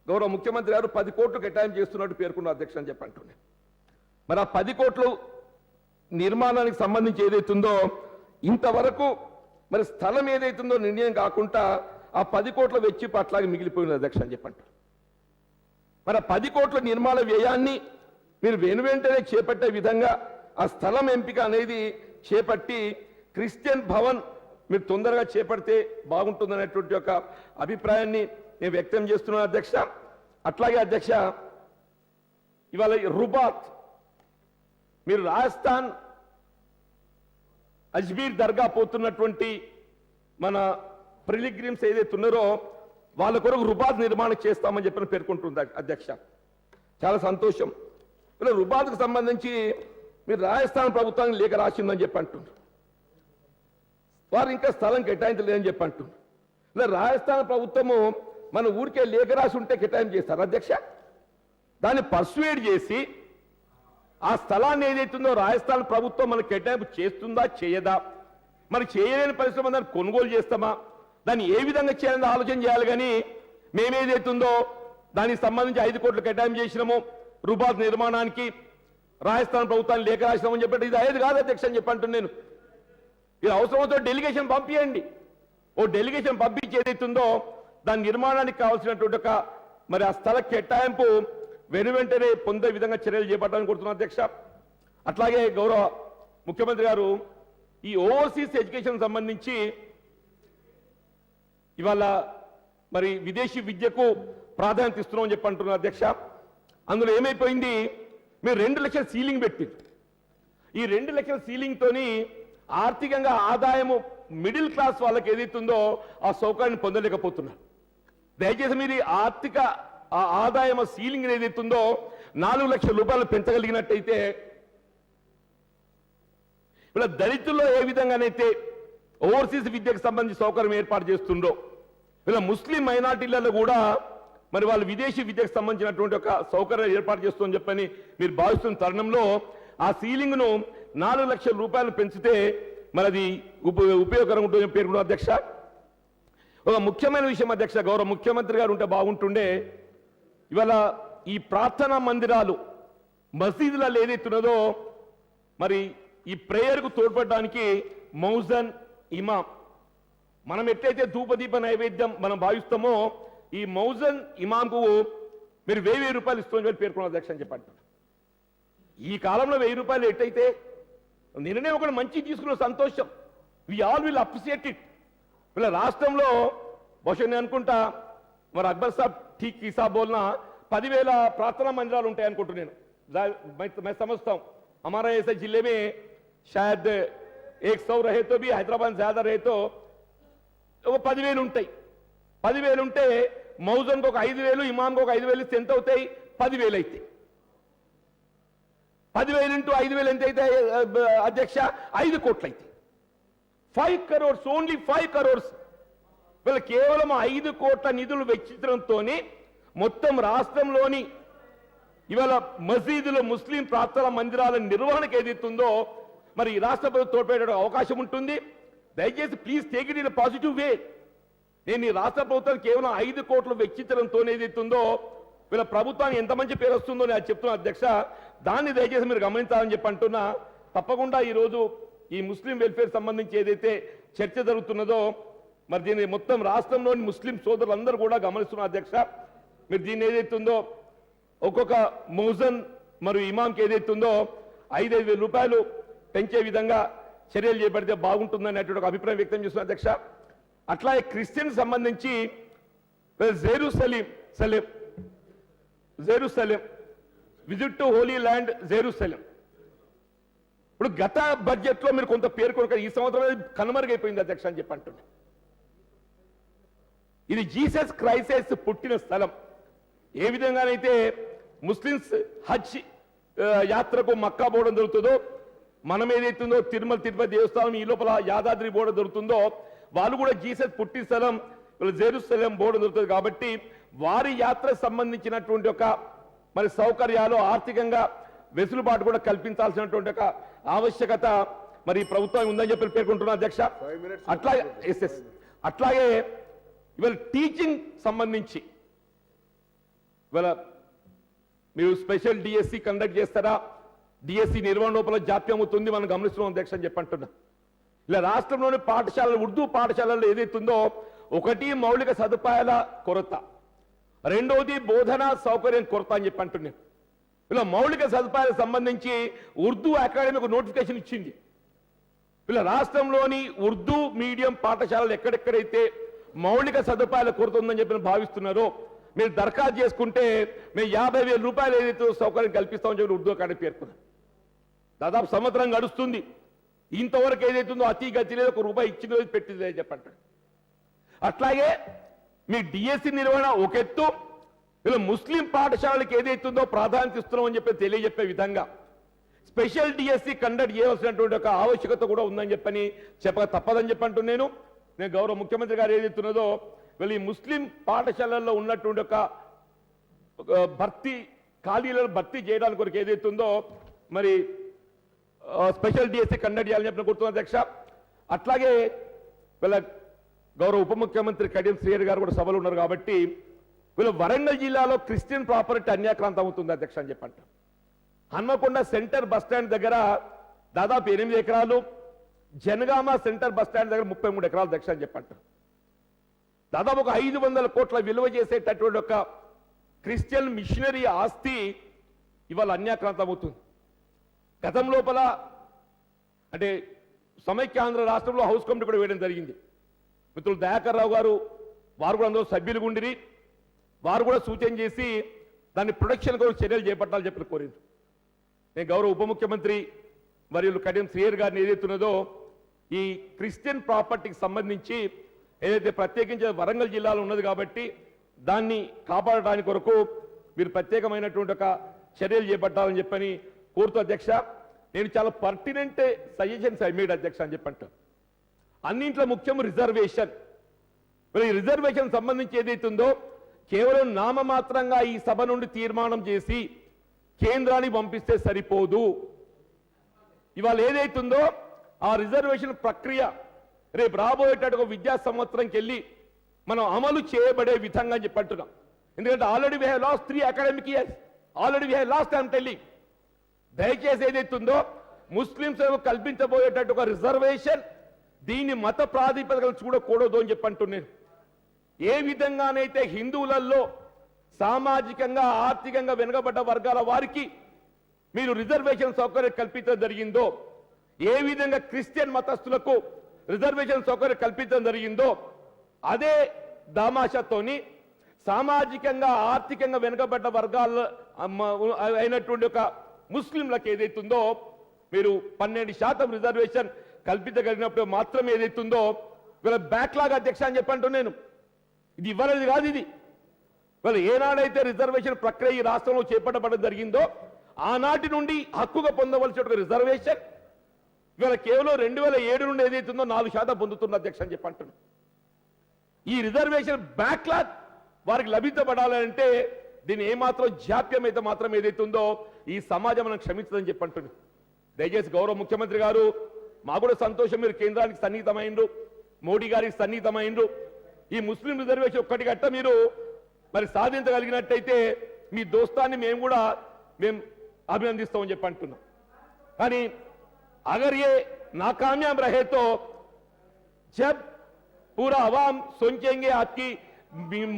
గౌరవ ముఖ్యమంత్రి గారు 10 కోట్లు కేటాయింపు చేస్తున్నట్టు పేర్కొన్న అధ్యక్ష అని చెప్పి అంటున్నాను. మరి ఆ 10 కోట్లు నిర్మాణానికి సంబంధించి ఏదైతుందో ఇంతవరకు మరి స్థలం ఏదైతుందో నిర్ణయం కాకుండా ఆ 10 కోట్ల వెచ్చింపు అట్లాగే మిగిలిపోయిన అధ్యక్ష అని చెప్పంటారు. మరి ఆ 10 కోట్ల నిర్మాణ వ్యయాన్ని మీరు వెనువెంటనే చేపట్టే విధంగా ఆ స్థలం ఎంపిక అనేది చేపట్టి క్రిస్టియన్ భవన్ మీరు తొందరగా చేపడితే బాగుంటుందనేటువంటి ఒక అభిప్రాయాన్ని నేను వ్యక్తం చేస్తున్నాను అధ్యక్ష. అట్లాగే అధ్యక్ష, ఇవాళ రుబాత్ మీరు రాజస్థాన్ అజ్మీర్ దర్గా పోతున్నటువంటి మన పిలిగ్రిమ్స్ ఏదైతే ఉన్నారో వాళ్ళ కొరకు రుబాత్ నిర్మాణం చేస్తామని చెప్పి పేర్కొంటుంది అధ్యక్ష. చాలా సంతోషం. ఇలా రుబాత్కు సంబంధించి మీరు రాజస్థాన్ ప్రభుత్వానికి లేఖ రాసిందని చెప్పి అంటున్నారు. వారు ఇంకా స్థలం కేటాయించలేదని చెప్పి అంటున్నారు. ఇలా రాజస్థాన్ ప్రభుత్వము మన ఊరికే లేఖ రాసి ఉంటే కేటాయింపు చేస్తారు అధ్యక్ష. దాన్ని పర్సువేడ్ చేసి ఆ స్థలాన్ని ఏదైతుందో రాజస్థాన్ ప్రభుత్వం మనకు కేటాయింపు చేస్తుందా చేయదా, మరి చేయలేని పరిశ్రమ దాన్ని కొనుగోలు చేస్తామా, దాన్ని ఏ విధంగా చేయాలని ఆలోచన చేయాలి. కానీ మేమేదైతుందో దానికి సంబంధించి 5 కోట్లు కేటాయింపు చేసినాము రుబాత్ నిర్మాణానికి, రాజస్థాన్ ప్రభుత్వాన్ని లేఖ రాసినామని చెప్పి ఇది అయ్యేది కాదు అధ్యక్ష అని చెప్పి అంటున్నాను. ఇది అవసరమైతే డెలిగేషన్ పంపించండి. ఓ డెలిగేషన్ పంపించి ఏదైతుందో దాని నిర్మాణానికి కావాల్సినటువంటి ఒక మరి ఆ స్థల కేటాయింపు వెనువెంటనే పొందే విధంగా చర్యలు చేపట్టాలని కోరుతున్నాను అధ్యక్ష. అట్లాగే గౌరవ ముఖ్యమంత్రి గారు ఈ ఓవర్సీస్ ఎడ్యుకేషన్ సంబంధించి ఇవాళ మరి విదేశీ విద్యకు ప్రాధాన్యత ఇస్తున్నామని చెప్పి అంటున్నారు అధ్యక్ష. అందులో ఏమైపోయింది, మీరు 2 లక్షల సీలింగ్ పెట్టింది. ఈ 2 లక్షల సీలింగ్ తోని ఆర్థికంగా ఆదాయము మిడిల్ క్లాస్ వాళ్ళకి ఏదైతుందో ఆ సౌకర్యాన్ని పొందలేకపోతున్నారు. దయచేసి మీరు ఆర్థిక ఆదాయం సీలింగ్ ఏదైతుందో 4 లక్షల రూపాయలు పెంచగలిగినట్టయితే ఇలా దళితుల్లో ఏ విధంగానైతే ఓవర్సీస్ విద్యకు సంబంధించి సౌకర్యం ఏర్పాటు చేస్తుండో ఇలా ముస్లిం మైనార్టీలలో కూడా మరి వాళ్ళు విదేశీ విద్యకు సంబంధించినటువంటి ఒక సౌకర్యం ఏర్పాటు చేస్తుందని చెప్పని మీరు భావిస్తున్న తరుణంలో ఆ సీలింగ్ ను 4 లక్షల రూపాయలు పెంచితే మరి అది ఉపయోగకరంగా ఉంటుందని పేర్కొన్న అధ్యక్ష. ఒక ముఖ్యమైన విషయం అధ్యక్ష, గౌరవ ముఖ్యమంత్రి గారు ఉంటే బాగుంటుండే. ఇవాళ ఈ ప్రార్థనా మందిరాలు మసీదులలో ఏదైతున్నదో మరి ఈ ప్రేయర్కు తోడ్పడడానికి మౌజన్ ఇమాం మనం ఎట్లయితే ధూపదీప నైవేద్యం మనం భావిస్తామో ఈ మౌజన్ ఇమాంకు మీరు 1000 రూపాయలు ఇస్తామని పేర్కొన్న అధ్యక్ష అని చెప్పంటారు. ఈ కాలంలో 1000 రూపాయలు ఎట్టయితే నిర్ణయం ఒకటి మంచి తీసుకున్న సంతోషం. We all will appreciate it. వీళ్ళ రాష్ట్రంలో బహుశా నేను అనుకుంటా మరి అక్బర్ సాబ్ ఠీక్ హిసాబ్ బోల్నా 10,000 ప్రార్థనా మందిరాలు ఉంటాయి అనుకుంటున్నాను. मैं समझता हूं हमारा ऐसे जिले में शायद 100 रहे तो भी हैदराबाद ज्यादा रहे तो वो 10,000 ఉంటాయి. 10,000 ఉంటే మౌజన్కి ఒక 5,000 ఇమాంకి ఒక 5,000 ఇస్తే ఎంత అవుతాయి? 10,000 అవుతాయి. 10,000 ఇంటూ 5,000 ఎంత అయితే అధ్యక్ష? 5 కోట్లు అయితే 5 crores, ఓన్లీ 5 crores. వీళ్ళు కేవలం 5 కోట్ల నిధులు వెచ్చించడంతో మొత్తం రాష్ట్రంలోని ఇవాళ మసీదులో ముస్లిం ప్రార్థనా మందిరాల నిర్వహణకు ఏదైతుందో మరి రాష్ట్ర ప్రభుత్వం తోడ్పడే అవకాశం ఉంటుంది. దయచేసి please take it in positive way. నేను ఈ రాష్ట్ర ప్రభుత్వం కేవలం 5 కోట్లు వెచ్చించడంతో ఏదైతుందో వీళ్ళ ప్రభుత్వానికి ఎంత మంచి పేరు వస్తుందో నేను చెప్తున్నా అధ్యక్ష. దాన్ని దయచేసి మీరు గమనించాలని చెప్పి అంటున్నా. తప్పకుండా ఈరోజు ఈ ముస్లిం వెల్ఫేర్ సంబంధించి ఏదైతే చర్చ జరుగుతున్నదో మరి దీన్ని మొత్తం రాష్ట్రంలోని ముస్లిం సోదరులందరూ కూడా గమనిస్తున్నారు అధ్యక్ష. మీరు దీన్ని ఏదైతుందో ఒక్కొక్క మౌజన్ మరియు ఇమాంకి ఏదైతుందో 5,000 రూపాయలు పెంచే విధంగా చర్యలు చేపడితే బాగుంటుందనేటువంటి ఒక అభిప్రాయం వ్యక్తం చేస్తున్నారు అధ్యక్ష. అట్లాగే క్రిస్టియన్ సంబంధించి Jerusalem visit to Holi land Jerusalem. ఇప్పుడు గత బడ్జెట్ లో మీరు కొంత పేర్కొన ఈ సంవత్సరం కనుమరుగైపోయింది అధ్యక్ష అని చెప్పి అంటున్నారు. ఇది జీసస్ క్రైస్ట్ పుట్టిన స్థలం. ఏ విధంగానైతే ముస్లిమ్స్ హజ్ యాత్రకు మక్కా పోవడం జరుగుతుందో, మనం ఏదైతుందో తిరుమల తిరుపతి దేవస్థానం ఈ లోపల యాదాద్రి పోవడం జరుగుతుందో వాళ్ళు కూడా జీసస్ పుట్టిన స్థలం జెరూసలేం పోవడం జరుగుతుంది. కాబట్టి వారి యాత్రకు సంబంధించినటువంటి ఒక మరి సౌకర్యాలు ఆర్థికంగా వెసులుబాటు కూడా కల్పించాల్సినటువంటి ఒక ఆవశ్యకత మరి ప్రభుత్వం ఉందని చెప్పి పేర్కొంటున్నా అధ్యక్ష. అట్లాగే అట్లాగే ఇవాళ టీచింగ్ సంబంధించి ఇవాళ మీరు స్పెషల్ డిఎస్సి కండక్ట్ చేస్తారా? డిఎస్సి నిర్వహణ లోపల జాప్యం అవుతుంది మనం గమనిస్తున్నాం అధ్యక్ష అని చెప్పంటున్నా. ఇలా రాష్ట్రంలోని పాఠశాలలు ఉర్దూ పాఠశాలల్లో ఏదైతుందో ఒకటి మౌలిక సదుపాయాల కొరత, రెండోది బోధనా సౌకర్యం కొరత అని చెప్పి అంటున్నాను. ఇలా మౌలిక సదుపాయాలకు సంబంధించి ఉర్దూ అకాడమీకి నోటిఫికేషన్ ఇచ్చింది. ఇలా రాష్ట్రంలోని ఉర్దూ మీడియం పాఠశాలలు ఎక్కడెక్కడైతే మౌలిక సదుపాయాల కొరత ఉందని చెప్పి భావిస్తున్నారో మీరు దరఖాస్తు చేసుకుంటే మేము 50,000 రూపాయలు ఏదైతే సౌకర్యం కల్పిస్తామని చెప్పి ఉర్దూ అకాడమీ పేర్కొన్నారు. దాదాపు సంవత్సరం గడుస్తుంది, ఇంతవరకు ఏదైతుందో అతి గతి లేదు, ₹1 ఇచ్చిందో పెట్టింది లేదు చెప్పంటారు. అట్లాగే మీ డిఎస్సి నిర్వహణ ఒక ఎత్తు, ఇలా ముస్లిం పాఠశాలలకు ఏదైతుందో ప్రాధాన్యత ఇస్తున్నామని చెప్పి తెలియజెప్పే విధంగా స్పెషల్ డిఎస్సి కండక్ట్ చేయవలసినటువంటి ఒక ఆవశ్యకత కూడా ఉందని చెప్పని చెప్పక తప్పదని చెప్పంటున్నాను. నేను గౌరవ ముఖ్యమంత్రి గారు ఏదైతున్నదో వీళ్ళు ఈ ముస్లిం పాఠశాలల్లో ఉన్నటువంటి ఒక భర్తీ ఖాళీలను భర్తీ చేయడానికి కొరకు ఏదైతుందో మరి స్పెషల్ డిఎస్సి కండక్ట్ చేయాలని చెప్పిన గుర్తున్న అధ్యక్ష. అట్లాగే వీళ్ళ గౌరవ ఉప ముఖ్యమంత్రి కడియం శ్రీహరి గారు కూడా సభలు ఉన్నారు కాబట్టి వీళ్ళు వరంగల్ జిల్లాలో క్రిస్టియన్ ప్రాపర్టీ అన్యాక్రాంతం అవుతుంది అధ్యక్ష అని చెప్పంట. హన్మకొండ సెంటర్ బస్ స్టాండ్ దగ్గర దాదాపు 8 ఎకరాలు, జనగామ సెంటర్ బస్ స్టాండ్ దగ్గర 33 ఎకరాలు అధ్యక్ష అని చెప్పంట. దాదాపు ఒక 500 కోట్ల విలువ చేసేటటువంటి ఒక క్రిస్టియన్ మిషనరీ ఆస్తి ఇవాళ అన్యాక్రాంతం అవుతుంది. గతం లోపల అంటే సమైక్యాంధ్ర రాష్ట్రంలో హౌస్ కమిటీ కూడా వేయడం జరిగింది. మిత్రులు దయాకర్ రావు గారు వారు కూడా అందులో సభ్యులుగా ఉండిరి, వారు కూడా సూచన చేసి దాన్ని ప్రొటెక్షన్ కొరకు చర్యలు చేపట్టాలని చెప్పి కోరింది. నేను గౌరవ ఉప ముఖ్యమంత్రి మరియు కడియం శ్రీహరి గారిని ఏదైతున్నదో ఈ క్రిస్టియన్ ప్రాపర్టీకి సంబంధించి ఏదైతే ప్రత్యేకించి వరంగల్ జిల్లాలో ఉన్నది కాబట్టి దాన్ని కాపాడటానికి కొరకు మీరు ప్రత్యేకమైనటువంటి ఒక చర్యలు చేపట్టాలని చెప్పని కోరుతూ అధ్యక్ష, నేను చాలా పర్టినెంట్ సజెషన్స్ ఐ మేడ్ అధ్యక్ష అని చెప్పంట. అన్నింట్లో ముఖ్యం రిజర్వేషన్. మరి ఈ రిజర్వేషన్ సంబంధించి ఏదైతుందో కేవలం నామమాత్రంగా ఈ సభ నుండి తీర్మానం చేసి కేంద్రానికి పంపిస్తే సరిపోదు. ఇవాళ ఏదైతుందో ఆ రిజర్వేషన్ ప్రక్రియ రేపు రాబోయేటట్టు ఒక విద్యా సంవత్సరంకి వెళ్ళి మనం అమలు చేయబడే విధంగా చెప్పంటున్నాం. ఎందుకంటే already we have lost 3 academic years, already we have lost I'm telling. దయచేసి ఏదైతుందో ముస్లింస్ కల్పించబోయేటట్టు ఒక రిజర్వేషన్ దీన్ని మత ప్రాతిపదికలు చూడకూడదు అని చెప్పంటున్నాను. ఏ విధంగానైతే హిందువులలో సామాజికంగా ఆర్థికంగా వెనుకబడ్డ వర్గాల వారికి మీరు రిజర్వేషన్ సౌకర్యం కల్పించడం జరిగిందో, ఏ విధంగా క్రిస్టియన్ మతస్థులకు రిజర్వేషన్ సౌకర్యం కల్పించడం జరిగిందో అదే దామాషతోని సామాజికంగా ఆర్థికంగా వెనుకబడ్డ వర్గాల అయినటువంటి ఒక ముస్లింలకు ఏదైతుందో మీరు 12% రిజర్వేషన్ కల్పించగలిగినప్పుడు మాత్రమే ఏదైతుందో వీళ్ళ బ్యాక్లాగ్ అధ్యక్ష అని చెప్పంటూ నేను ఇది ఇవ్వలేదు కాదు. ఇది వీళ్ళు ఏనాడైతే రిజర్వేషన్ ప్రక్రియ ఈ రాష్ట్రంలో చేపట్టబడడం జరిగిందో ఆనాటి నుండి హక్కుగా పొందవలసిన రిజర్వేషన్ ఇవాళ కేవలం 2007 నుండి ఏదైతుందో 4% పొందుతున్న అధ్యక్ష అని చెప్పంటున్నాను. ఈ రిజర్వేషన్ బ్యాక్లాగ్ వారికి లభించబడాలంటే దీన్ని ఏమాత్రం జాప్యం అయితే మాత్రం ఏదైతుందో ఈ సమాజం మనం క్షమించదని చెప్పంటున్నాను. దయచేసి గౌరవ ముఖ్యమంత్రి గారు మాకు కూడా సంతోషం, మీరు కేంద్రానికి సన్నిహితమైనరు, మోడీ గారికి సన్నిహితమైనరు. ఈ ముస్లిం రిజర్వేషన్ ఒక్కటి గట్ట మీరు మరి సాధించగలిగినట్టయితే మీ దోస్తాన్ని మేము అభినందిస్తామని చెప్పి అంటున్నాం. కానీ अगर ये नाकामयाब रहे तो जब पूरा अवाम सोचेंगे आपकी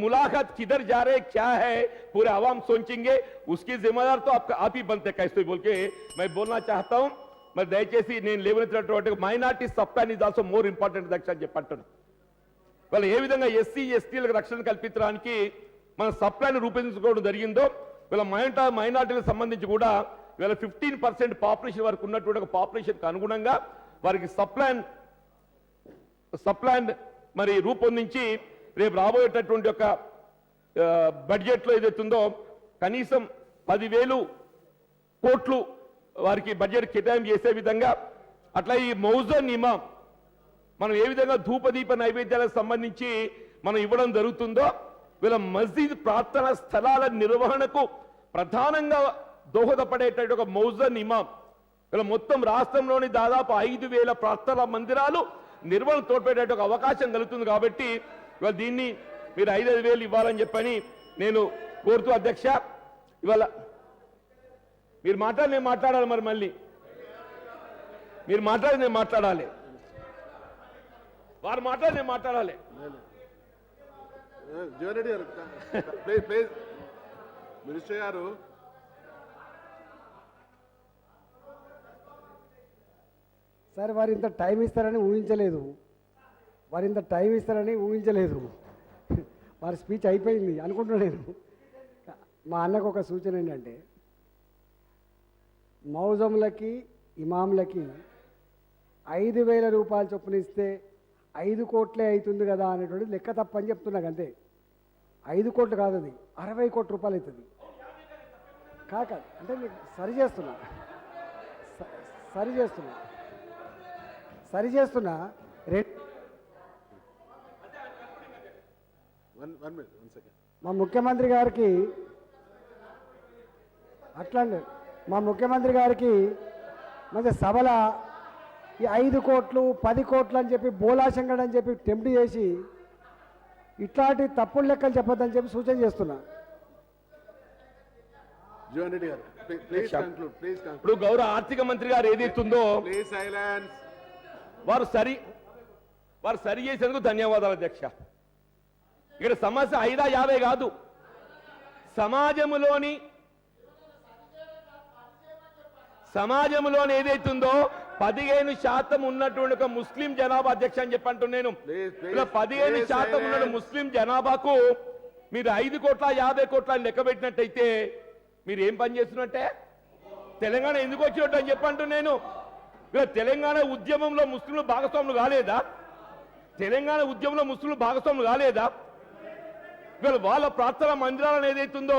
मुलाकात किधर जा रहे क्या है, पूरे अवाम सोचेंगे, उसकी जिम्मेदार तो आप ही बनते कैसे बोल के मैं बोलना चाहता हूं. मैं దయచేసి నేను లేవనెత్తినటువంటి minority sub plan is also more important అధ్యక్ష అని చెప్పంటున్నాను. వాళ్ళు ఏ విధంగా ఎస్సీ ఎస్టీలకు రక్షణ కల్పించడానికి మన సప్లాన్ రూపొందించుకోవడం జరిగిందో వీళ్ళ మైనారిటీలకు సంబంధించి కూడా వీళ్ళ 15% పాపులేషన్ వరకు ఉన్నటువంటి ఒక పాపులేషన్కి అనుగుణంగా వారికి సప్లాన్ మరి రూపొందించి రేపు రాబోయేటటువంటి ఒక బడ్జెట్లో ఏదైతుందో కనీసం 10,000 కోట్లు వారికి బడ్జెట్ కేటాయింపు చేసే విధంగా, అట్లా ఈ మౌజన్ ఇమాం మనం ఏ విధంగా ధూపదీప నైవేద్యాలకు సంబంధించి మనం ఇవ్వడం జరుగుతుందో వీళ్ళ మస్జిద్ ప్రార్థనా స్థలాల నిర్వహణకు ప్రధానంగా దోహదపడేటట్టు ఒక మౌజన్ ఇమాం ఇలా మొత్తం రాష్ట్రంలోని దాదాపు 5,000 ప్రార్థనా మందిరాలు నిర్వహణ తోడ్పడేట ఒక అవకాశం కలుగుతుంది. కాబట్టి ఇవాళ దీన్ని మీరు 5,000 ఇవ్వాలని చెప్పని నేను కోరుతూ అధ్యక్ష, ఇవాళ మీరు నేను మాట్లాడాలి, మరి మళ్ళీ మీరు నేను మాట్లాడాలి, వారు నేను మాట్లాడాలి. జీవన్ రెడ్డి గారు ప్లీజ్ ప్లీజ్ మినిస్టర్ గారు సార్ వారు ఇంత టైం ఇస్తారని ఊహించలేదు. వారి స్పీచ్ అయిపోయింది అనుకుంటున్నా నేను. మా అన్నకు ఒక సూచన ఏంటంటే మౌజములకి ఇమాములకి 5,000 రూపాయలు చొప్పున ఇస్తే 5 కోట్లే అవుతుంది కదా అనేటువంటి లెక్క తప్పని చెప్తున్నాను అంతే. 5 కోట్లు కాదు, అది 60 కోట్ల రూపాయలు అవుతుంది. కాక అంటే మీకు సరి చేస్తున్నా వన్ సెకండ్. మా ముఖ్యమంత్రి గారికి అట్లాంటి మంచి సభల ఈ 5 కోట్లు 10 కోట్లు అని చెప్పి బోలాశంకర్ అని చెప్పి టెంప్ట్ చేసి ఇట్లాంటి తప్పుడు లెక్కలు చెప్పొద్దని చెప్పి సూచన చేస్తున్నా. జీవన్ రెడ్డి గారు ప్లీజ్ కంక్లూడ్ ఇప్పుడు గౌరవ ఆర్థిక మంత్రి గారు ఏదైతుందో ప్లీజ్ సైలెన్స్. వారు సరి చేసేందుకు ధన్యవాదాలు అధ్యక్ష. ఇక్కడ సమస్య 5-50 కాదు, సమాజంలోని ఏదైతుందో 15% ఉన్నటువంటి ఒక ముస్లిం జనాభా అధ్యక్ష అని చెప్పంటున్నాను. ఇలా 15% ఉన్న ముస్లిం జనాభాకు మీరు 5 కోట్ల 50 కోట్ల లెక్క పెట్టినట్టయితే మీరు ఏం పని చేస్తున్నట్టే? తెలంగాణ ఎందుకు వచ్చినట్టు అని చెప్పంటున్నాను. ఇలా తెలంగాణ ఉద్యమంలో ముస్లింలు భాగస్వాములు కాలేదా? ఇవాళ వాళ్ళ ప్రార్థన మందిరాలను ఏదైతుందో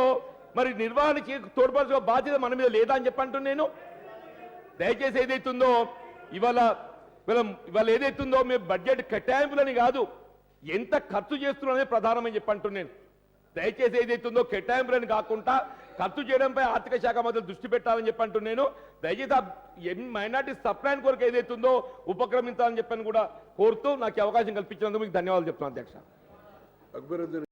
మరి నిర్వహణకి తోడ్పడాల్సిన బాధ్యత మన మీద లేదా అని చెప్పంటున్నాను. దయచేసి ఏదైతుందో ఇవాళ ఏదైతుందో మేము బడ్జెట్ కేటాయింపులని కాదు, ఎంత ఖర్చు చేస్తున్నారనేది ప్రధానమని చెప్పంటున్నాను. దయచేసి ఏదైతుందో కేటాయింపులని కాకుండా ఖర్చు చేయడంపై ఆర్థిక శాఖ మంత్రులు దృష్టి పెట్టాలని చెప్పంటున్నాను. దయచేసి మైనార్టీ సప్లైన్ కొరకు ఏదైతుందో ఉపక్రమించాలని చెప్పని కూడా కోరుతూ నాకు అవకాశం కల్పించినందుకు మీకు ధన్యవాదాలు చెప్తున్నాను అధ్యక్ష. అక్బరుద్దీన్